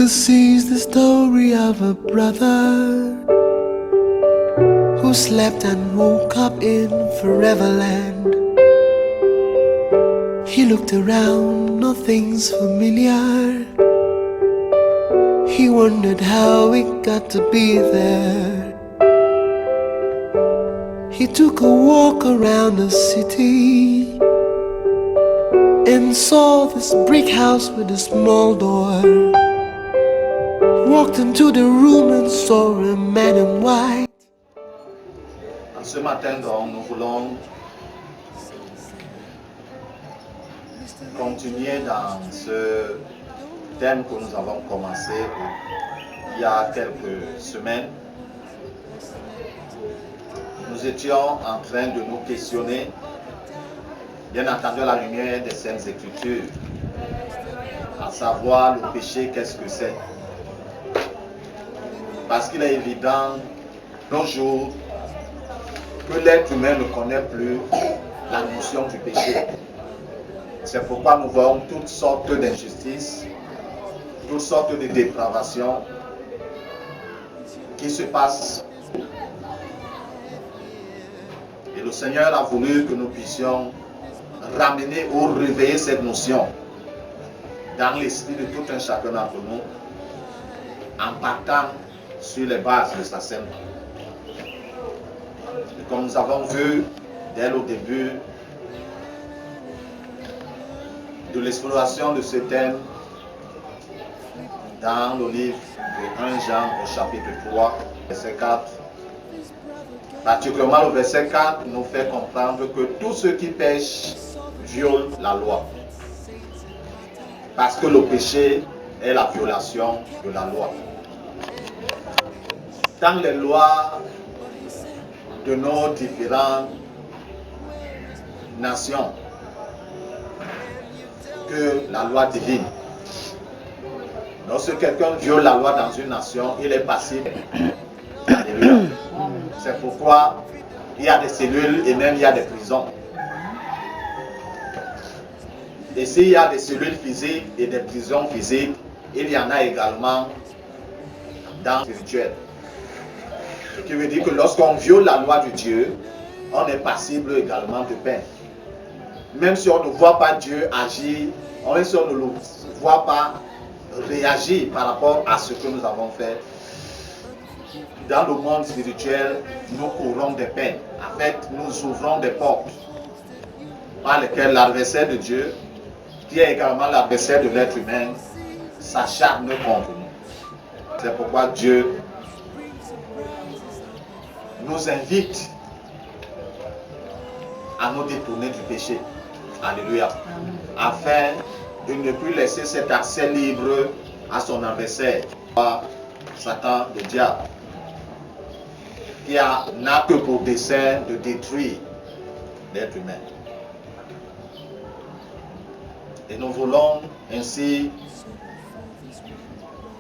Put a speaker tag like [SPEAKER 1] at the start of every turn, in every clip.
[SPEAKER 1] Prophecy is the story of a brother who slept and woke up in Foreverland. He looked around, nothing's familiar. He wondered how it got to be there. He took a walk around the city and saw this brick house with a small door. Walked into the room and saw a man in white.
[SPEAKER 2] Ce matin, donc, nous voulons continuer dans ce thème que nous avons commencé il y a quelques semaines. Nous étions en train de nous questionner, bien entendu à la lumière des Saintes Écritures, à savoir le péché, qu'est-ce que c'est. Parce qu'il est évident, nos jours, que l'être humain ne connaît plus la notion du péché. C'est pourquoi nous voyons toutes sortes d'injustices, toutes sortes de dépravations qui se passent. Et le Seigneur a voulu que nous puissions ramener ou réveiller cette notion dans l'esprit de tout un chacun d'entre nous en partant sur les bases de sa sainte. Et comme nous avons vu dès le début de l'exploration de ce thème dans le livre de 1 Jean au chapitre 3, verset 4, particulièrement le verset 4 nous fait comprendre que tous ceux qui pêchent violent la loi. Parce que le péché est la violation de la loi. Dans les lois de nos différentes nations que la loi divine. Lorsque quelqu'un viole la loi dans une nation, il est passible. Alléluia. C'est pourquoi il y a des cellules et même il y a des prisons. Et s'il y a des cellules physiques et des prisons physiques, il y en a également dans le spirituel. Ce qui veut dire que lorsqu'on viole la loi de Dieu, on est passible également de peine. Même si on ne voit pas Dieu agir, même si on ne le voit pas réagir par rapport à ce que nous avons fait, dans le monde spirituel, nous courons des peines. En fait, nous ouvrons des portes par lesquelles l'adversaire de Dieu, qui est également l'adversaire de l'être humain, s'acharne contre nous. C'est pourquoi Dieu nous invite à nous détourner du péché. Alléluia. Afin de ne plus laisser cet accès libre à son adversaire, Satan, le diable, qui n'a que pour dessein de détruire l'être humain. Et nous voulons ainsi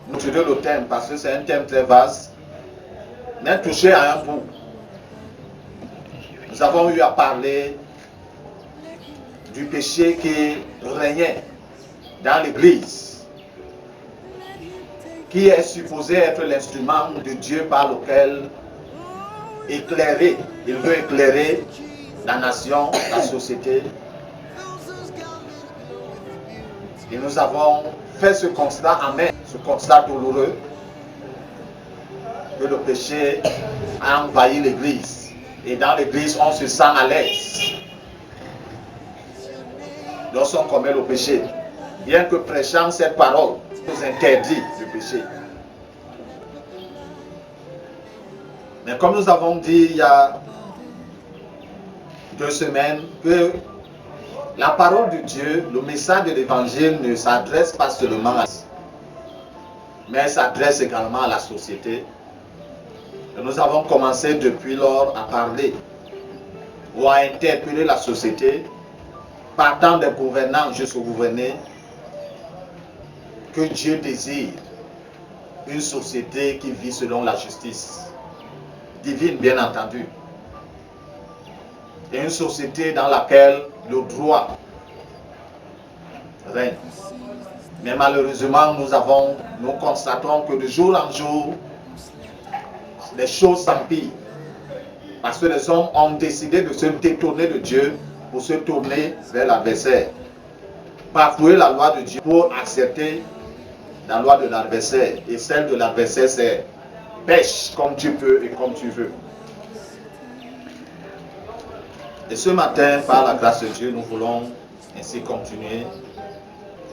[SPEAKER 2] nous tirer le thème, parce que c'est un thème très vaste, mais touché à un bout. Nous avons eu à parler du péché qui régnait dans l'Église, qui est supposé être l'instrument de Dieu par lequel il veut éclairer la nation, la société. Et nous avons fait ce constat amer, ce constat douloureux, que le péché a envahi l'Église. Et dans l'Église, on se sent à l'aise lorsqu'on commet le péché. Bien que prêchant cette parole nous interdit le péché. Mais comme nous avons dit il y a 2 semaines, que la parole de Dieu, le message de l'évangile ne s'adresse pas seulement à nous, mais s'adresse également à la société. Et nous avons commencé depuis lors à parler ou à interpeller la société, partant des gouvernants jusqu'aux gouvernés, que Dieu désire une société qui vit selon la justice divine, bien entendu, et une société dans laquelle le droit règne. Mais malheureusement, nous constatons que de jour en jour, les choses s'empirent. Parce que les hommes ont décidé de se détourner de Dieu pour se tourner vers l'adversaire. Bafouer la loi de Dieu pour accepter la loi de l'adversaire. Et celle de l'adversaire, c'est pêche comme tu peux et comme tu veux. Et ce matin, par la grâce de Dieu, nous voulons ainsi continuer.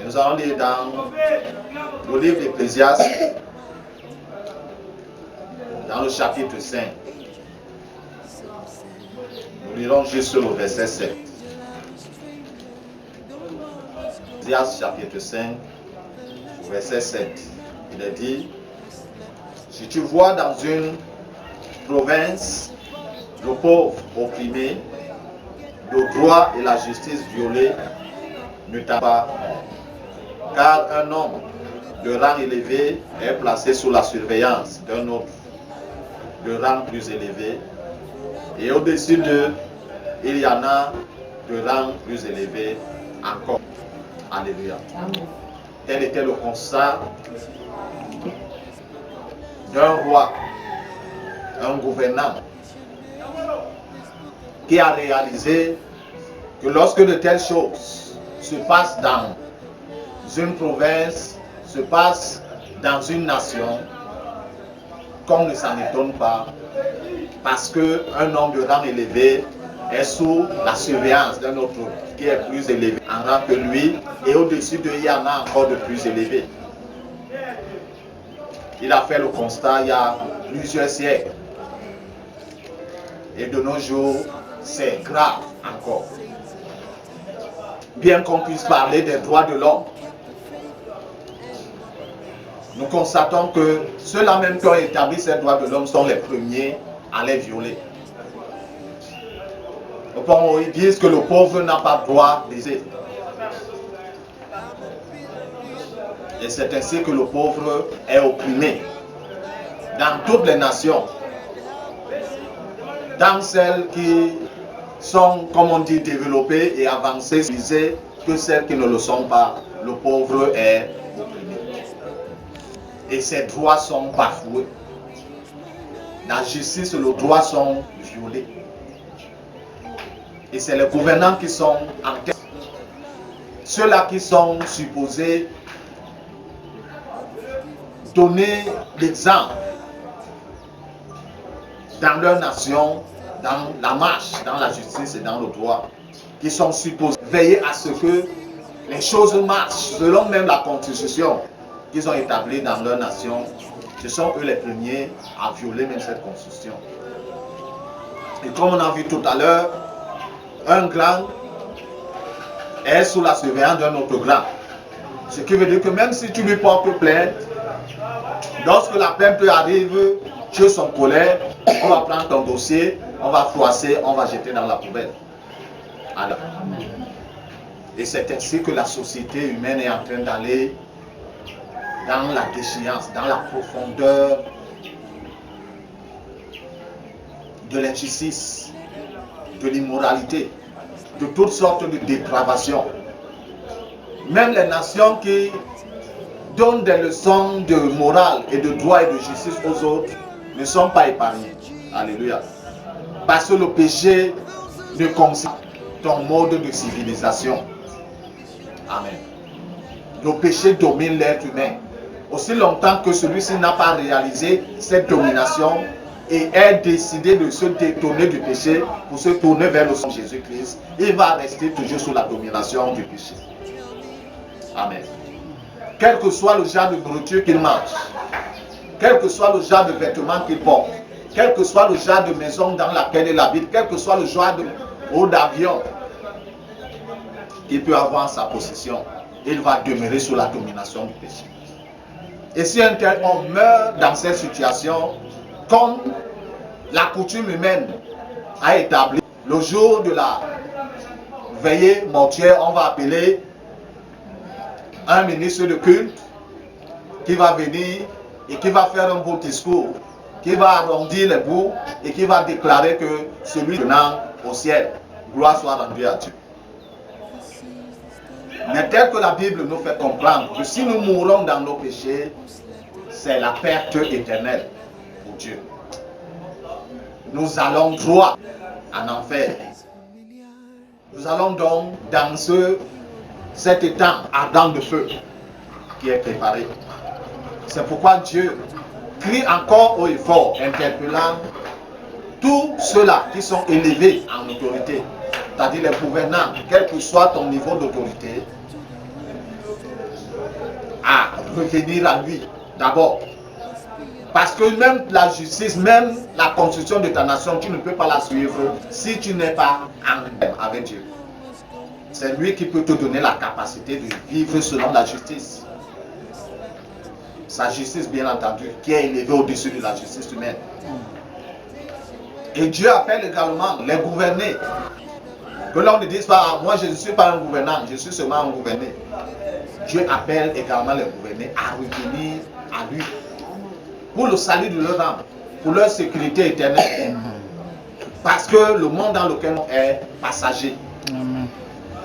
[SPEAKER 2] Et nous allons lire dans le livre d'Ecclésiaste, dans le chapitre 5. Nous lirons juste le verset 7. Ecclésiaste chapitre 5, verset 7. Il est dit, si tu vois dans une province le pauvre opprimé, le droit et la justice violés, ne t'attends pas, car un homme de rang élevé est placé sous la surveillance d'un autre de rang plus élevé, et au-dessus d'eux, il y en a de rang plus élevé encore. Alléluia. Tel était le constat d'un roi, un gouvernant, qui a réalisé que lorsque de telles choses se passent dans une province, se passent dans une nation, qu'on ne s'en étonne pas, parce qu'un homme de rang élevé est sous la surveillance d'un autre qui est plus élevé en rang que lui, et au-dessus de lui, il y en a encore de plus élevés. Il a fait le constat il y a plusieurs siècles. Et de nos jours, c'est grave encore. Bien qu'on puisse parler des droits de l'homme, nous constatons que ceux-là même qui ont établi ces droits de l'homme sont les premiers à les violer. Bon, ils disent que le pauvre n'a pas droit d'aiser. Et c'est ainsi que le pauvre est opprimé dans toutes les nations. Dans celles qui sont, comme on dit, développées et avancées, que celles qui ne le sont pas, le pauvre est opprimé. Et ses droits sont bafoués. La justice et le droit sont violés. Et c'est les gouvernants qui sont en tête. Ceux-là qui sont supposés donner l'exemple dans leur nation, dans la marche, dans la justice et dans le droit, qui sont supposés veiller à ce que les choses marchent selon même la constitution qu'ils ont établie dans leur nation. Ce sont eux les premiers à violer même cette constitution. Et comme on a vu tout à l'heure, un grand est sous la surveillance d'un autre grand. Ce qui veut dire que même si tu lui portes plainte, lorsque la plainte arrive, tu es son colère, on va prendre ton dossier, on va froisser, on va jeter dans la poubelle. Alors, et c'est ainsi que la société humaine est en train d'aller dans la déchéance, dans la profondeur de l'injustice, de l'immoralité, de toutes sortes de dépravations. Même les nations qui donnent des leçons de morale et de droit et de justice aux autres ne sont pas épargnées. Alléluia. Parce que le péché ne concerne ton mode de civilisation. Amen. Le péché domine l'être humain. Aussi longtemps que celui-ci n'a pas réalisé cette domination et est décidé de se détourner du péché pour se tourner vers le Seigneur Jésus-Christ, il va rester toujours sous la domination du péché. Amen. Quel que soit le genre de nourriture qu'il mange, quel que soit le genre de vêtements qu'il porte, quel que soit le genre de maison dans laquelle il habite, quel que soit le genre d'avion qu'il peut avoir en sa possession, il va demeurer sous la domination du péché. Et si un tel homme meurt dans cette situation, comme la coutume humaine a établi, le jour de la veillée mortuaire, on va appeler un ministre de culte qui va venir et qui va faire un beau discours, qui va arrondir les bouts et qui va déclarer que celui venant au ciel, gloire soit rendue à Dieu. Mais tel que la Bible nous fait comprendre que si nous mourons dans nos péchés, c'est la perte éternelle pour Dieu. Nous allons droit en enfer. Nous allons donc dans cet étang ardent de feu qui est préparé. C'est pourquoi Dieu crie encore haut et fort, interpellant tous ceux-là qui sont élevés en autorité, c'est-à-dire les gouvernants, quel que soit ton niveau d'autorité, à revenir à lui d'abord. Parce que même la justice, même la constitution de ta nation, tu ne peux pas la suivre si tu n'es pas en avec Dieu. C'est lui qui peut te donner la capacité de vivre selon la justice. Sa justice, bien entendu, qui est élevée au-dessus de la justice humaine. Et Dieu appelle également les gouvernés. Que l'on ne dise pas, moi je ne suis pas un gouvernant, je suis seulement un gouverné. Dieu appelle également les gouvernés à revenir à lui. Pour le salut de leur âme, pour leur sécurité éternelle. Parce que le monde dans lequel on est passager.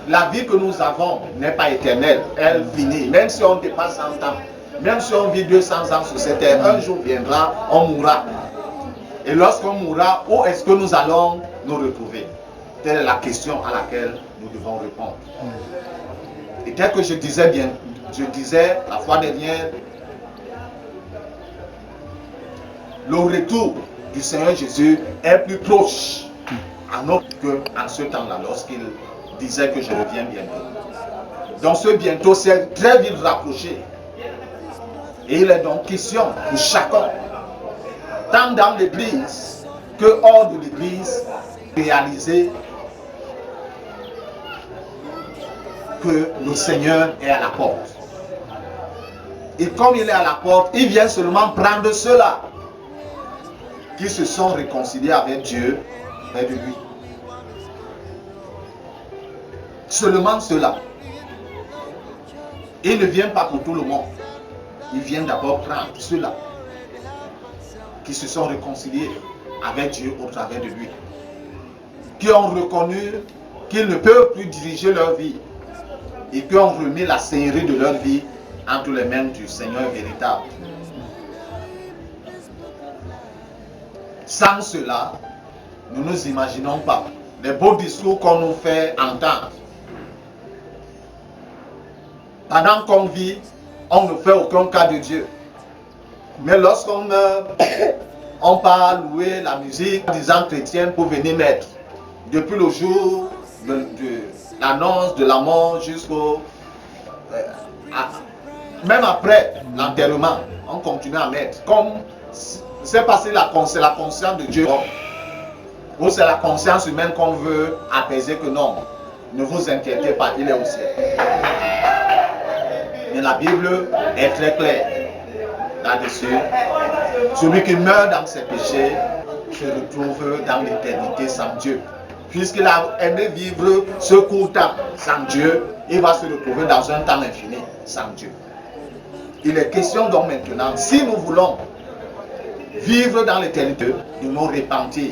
[SPEAKER 2] La vie que nous avons n'est pas éternelle, elle finit. Même si on dépasse 100 ans, même si on vit 200 ans sur cette terre, un jour viendra, on mourra. Et lorsqu'on mourra, où est-ce que nous allons nous retrouver? Telle est la question à laquelle nous devons répondre. Et tel que je disais la fois dernière, le retour du Seigneur Jésus est plus proche à notre qu'en ce temps-là, lorsqu'il disait que je reviens bientôt. Donc ce bientôt s'est très vite rapproché. Et il est donc question pour chacun, tant dans l'église que hors de l'église, réaliser que le Seigneur est à la porte. Et comme il est à la porte, il vient seulement prendre ceux-là qui se sont réconciliés avec Dieu et de lui. Seulement ceux-là. Il ne vient pas pour tout le monde. Il vient d'abord prendre ceux-là qui se sont réconciliés avec Dieu au travers de lui. Qui ont reconnu qu'ils ne peuvent plus diriger leur vie et qui ont remis la seigneurie de leur vie entre les mains du Seigneur véritable. Sans cela, nous ne nous imaginons pas les beaux discours qu'on nous fait entendre. Pendant qu'on vit, on ne fait aucun cas de Dieu. Mais lorsqu'on meurt, on part louer la musique en disant chrétienne pour venir mettre. Depuis le jour de l'annonce de la mort jusqu'au... même après l'enterrement, on continue à mettre. Comme c'est passé c'est la conscience de Dieu. Ou c'est la conscience humaine qu'on veut apaiser que non. Ne vous inquiétez pas, il est au ciel. Mais la Bible est très claire là-dessus. Celui qui meurt dans ses péchés se retrouve dans l'éternité sans Dieu. Puisqu'il a aimé vivre ce court temps sans Dieu, il va se retrouver dans un temps infini sans Dieu. Il est question donc maintenant, si nous voulons vivre dans l'éternité, de nous repentir,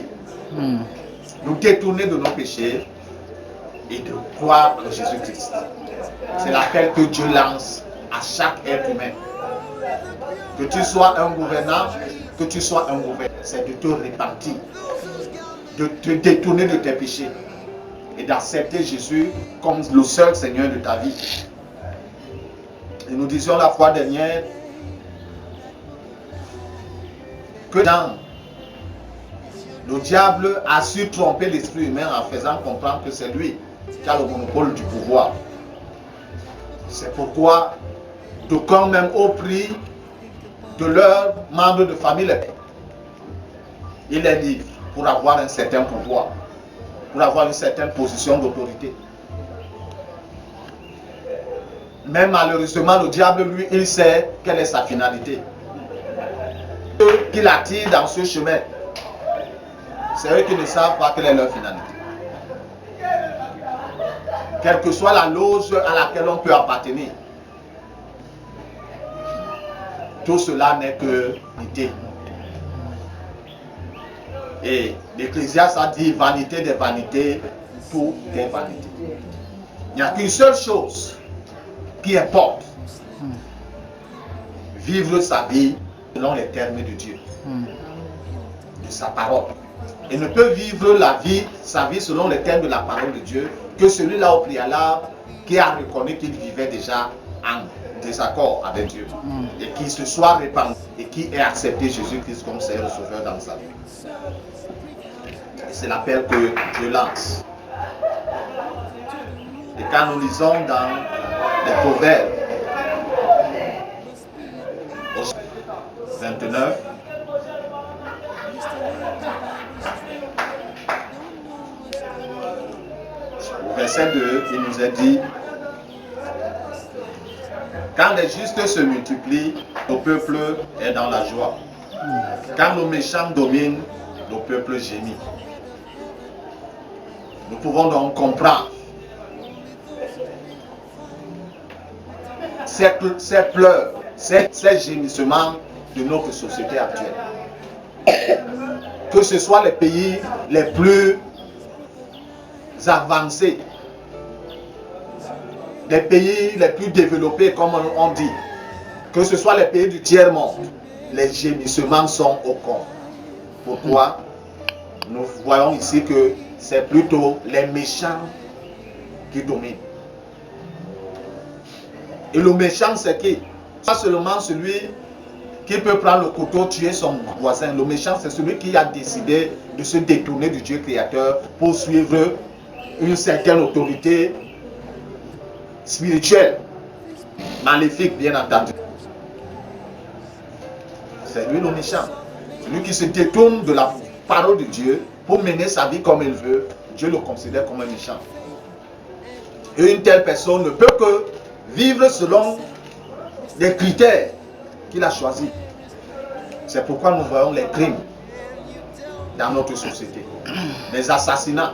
[SPEAKER 2] nous détourner de nos péchés et de croire en Jésus-Christ. C'est l'appel que Dieu lance à chaque être humain. Que tu sois un gouvernant, que tu sois un gouverneur, c'est de te repentir, de te détourner de tes péchés et d'accepter Jésus comme le seul Seigneur de ta vie. Et nous disions la fois dernière que le diable a su tromper l'esprit humain en faisant comprendre que c'est lui qui a le monopole du pouvoir. C'est pourquoi d'aucuns même au prix de leurs membres de famille, il les livre pour avoir un certain pouvoir, pour avoir une certaine position d'autorité. Mais malheureusement, le diable, lui, il sait quelle est sa finalité. Ceux qui l'attirent dans ce chemin, c'est eux qui ne savent pas quelle est leur finalité. Quelle que soit la loge à laquelle on peut appartenir, tout cela n'est que l'idée. Et l'Ecclésiaste a dit vanité des vanités, tout est vanité. Il n'y a qu'une seule chose qui importe. Vivre sa vie selon les termes de Dieu, de sa parole. Et ne peut vivre sa vie selon les termes de la parole de Dieu que celui-là au préalable qui a reconnu qu'il vivait déjà en désaccord avec Dieu et qui se soit répandu et qui ait accepté Jésus-Christ comme Seigneur et Sauveur dans sa vie. C'est l'appel que Dieu lance. Et quand nous lisons dans les Proverbes 29, au verset 2, il nous est dit: quand les justes se multiplient, le peuple est dans la joie. Quand nos méchants dominent, le peuple gémit. Nous pouvons donc comprendre ces pleurs, ces gémissements de notre société actuelle. Que ce soit les pays les plus avancés, les pays les plus développés, comme on dit, que ce soit les pays du tiers-monde, les gémissements sont au compte. Pourquoi? Nous voyons ici que c'est plutôt les méchants qui dominent. Et le méchant, c'est qui? Pas seulement celui qui peut prendre le couteau, tuer son voisin. Le méchant, c'est celui qui a décidé de se détourner du Dieu créateur pour suivre une certaine autorité spirituelle, maléfique, bien entendu. C'est lui le méchant. Celui qui se détourne de la parole de Dieu pour mener sa vie comme il veut, Dieu le considère comme un méchant. Et une telle personne ne peut que vivre selon les critères qu'il a choisis. C'est pourquoi nous voyons les crimes dans notre société. Les assassinats.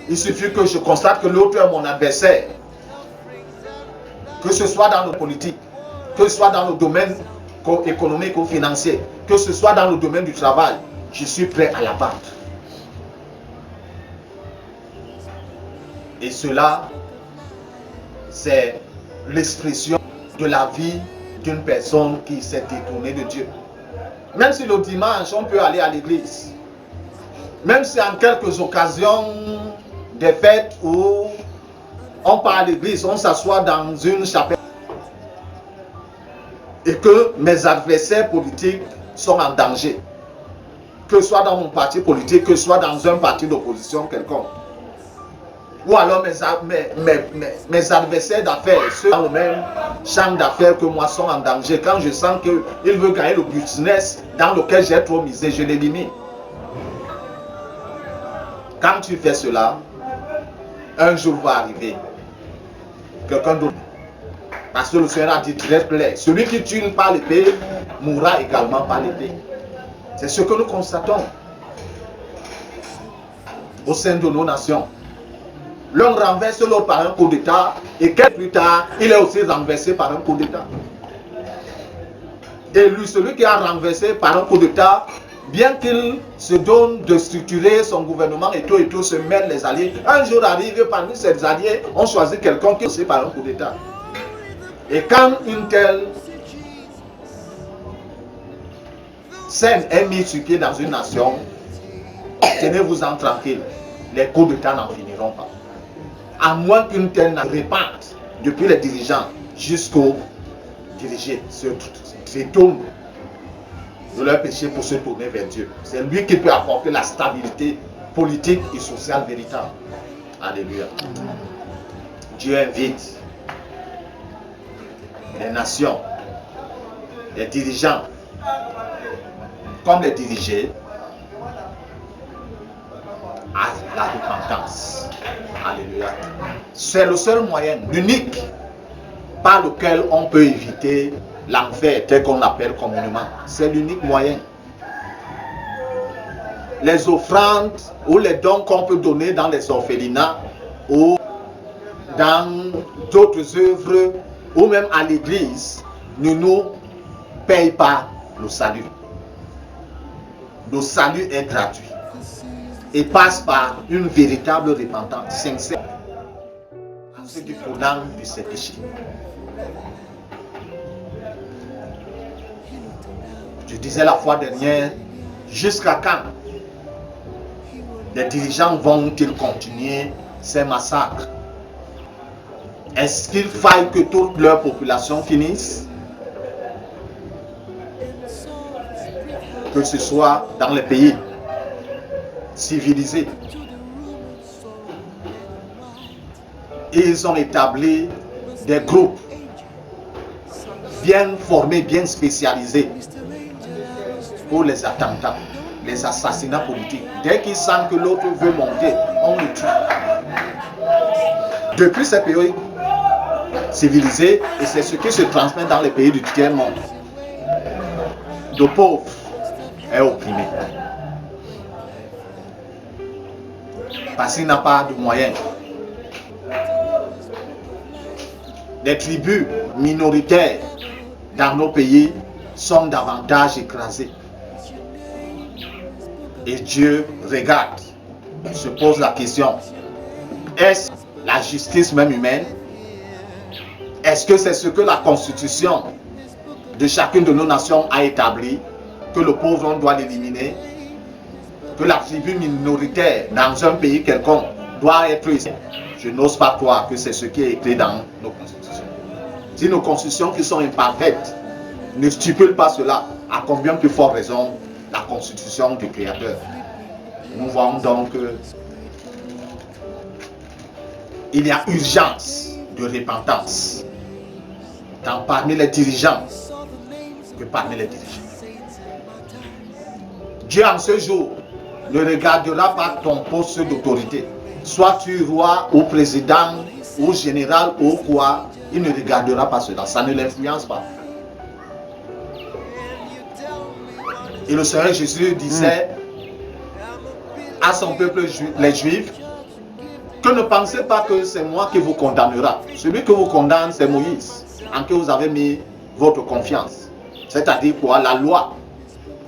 [SPEAKER 2] Il suffit que je constate que l'autre est mon adversaire. Que ce soit dans le politique, que ce soit dans le domaine économique ou financier, que ce soit dans le domaine du travail, je suis prêt à l'abattre. Et cela, c'est l'expression de la vie d'une personne qui s'est détournée de Dieu. Même si le dimanche, on peut aller à l'église, même si en quelques occasions des fêtes où on part à l'église, on s'assoit dans une chapelle, et que mes adversaires politiques sont en danger, que ce soit dans mon parti politique, que ce soit dans un parti d'opposition quelconque, ou alors mes adversaires d'affaires, ceux dans le même champ d'affaires que moi, sont en danger. Quand je sens qu'il veut gagner le business dans lequel j'ai trop misé, je l'élimine. Quand tu fais cela, un jour va arriver, quelqu'un d'autre. Parce que le Seigneur a dit très clair, celui qui tue par l'épée mourra également par l'épée. C'est ce que nous constatons au sein de nos nations. L'un renverse l'autre par un coup d'État et quelques plus tard, il est aussi renversé par un coup d'État. Et lui, celui qui a renversé par un coup d'État, bien qu'il se donne de structurer son gouvernement et tout, se mêle les alliés, un jour arrive, parmi ces alliés, on choisit quelqu'un qui est aussi par un coup d'État. Et quand une telle scène est mise sur pied dans une nation, tenez-vous-en tranquille, les coups d'État n'en finiront pas. À moins qu'une telle ne répande depuis les dirigeants jusqu'aux dirigés, se détournent de leur péché pour se tourner vers Dieu. C'est lui qui peut apporter la stabilité politique et sociale véritable. Alléluia. Dieu invite les nations, les dirigeants, comme les dirigés, à la repentance. Alléluia. C'est le seul moyen, l'unique, par lequel on peut éviter l'enfer tel qu'on l'appelle communément. C'est l'unique moyen. Les offrandes ou les dons qu'on peut donner dans les orphelinats ou dans d'autres œuvres ou même à l'église ne nous payent pas le salut. Le salut est gratuit et passe par une véritable repentance sincère. cause du pardon de ses péchés. Je disais la fois dernière, jusqu'à quand les dirigeants vont-ils continuer ces massacres? Est-ce qu'il faille que toute leur population finisse? Que ce soit dans les pays civilisés. Ils ont établi des groupes bien formés, bien spécialisés pour les attentats, les assassinats politiques. Dès qu'ils sentent que l'autre veut monter, on le tue. Depuis ces pays civilisés, et c'est ce qui se transmet dans les pays du tiers-monde, le pauvre est opprimé. Parce qu'il n'a pas de moyens. Les tribus minoritaires dans nos pays sont davantage écrasées. Et Dieu regarde, il se pose la question, est-ce la justice même humaine? Est-ce que c'est ce que la constitution de chacune de nos nations a établi, que le pauvre on doit l'éliminer, que la tribu minoritaire dans un pays quelconque doit être ici? Je n'ose pas croire que c'est ce qui est écrit dans nos constitutions. Si nos constitutions qui sont imparfaites ne stipulent pas cela, à combien plus forte raison la constitution du Créateur? Nous voyons donc qu'il y a urgence de repentance tant parmi les dirigeants que parmi les dirigeants. Dieu en ce jour ne regardera pas ton poste d'autorité. Soit tu roi ou président ou général ou quoi, il ne regardera pas cela. Ça ne l'influence pas. Et le Seigneur Jésus disait à son peuple, les Juifs, que ne pensez pas que c'est moi qui vous condamnera. Celui que vous condamne, c'est Moïse, en qui vous avez mis votre confiance. C'est-à-dire quoi? La loi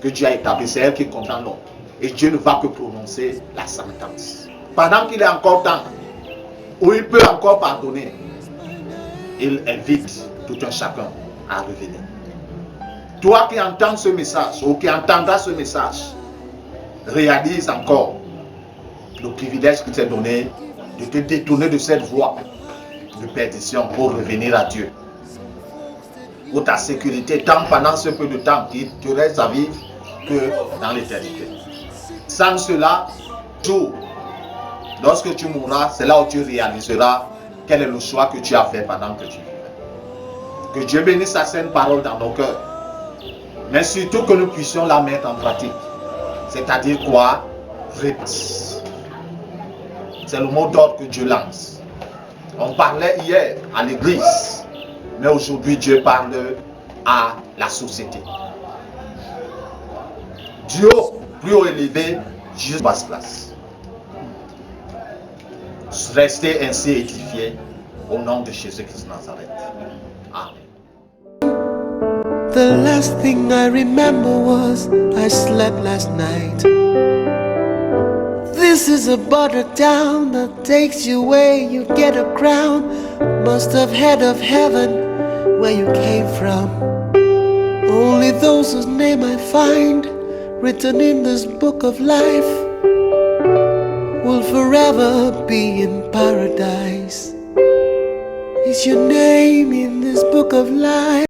[SPEAKER 2] que Dieu a établie, c'est elle qui condamne l'homme. Et Dieu ne va que prononcer la sentence. Pendant qu'il est encore temps, où il peut encore pardonner, il invite tout un chacun à revenir. Toi qui entends ce message, ou qui entendras ce message, réalise encore le privilège qui t'est donné de te détourner de cette voie de perdition pour revenir à Dieu. Pour ta sécurité, tant pendant ce peu de temps qu'il te reste à vivre, que dans l'éternité. Sans cela, lorsque tu mourras, c'est là où tu réaliseras quel est le choix que tu as fait pendant que tu vivais. Que Dieu bénisse sa sainte parole dans nos cœurs. Mais surtout que nous puissions la mettre en pratique. C'est-à-dire quoi? Repentance. C'est le mot d'ordre que Dieu lance. On parlait hier à l'église, mais aujourd'hui Dieu parle à la société. Dieu plus haut élevé, Dieu basse place. Restez ainsi édifiés au nom de Jésus-Christ Nazareth. Amen.
[SPEAKER 1] The last thing I remember was I slept last night. This is a border town that takes you where you get a crown. Must have heard of heaven where you came from. Only those whose name I find written in this book of life will forever be in paradise. Is your name in this book of life?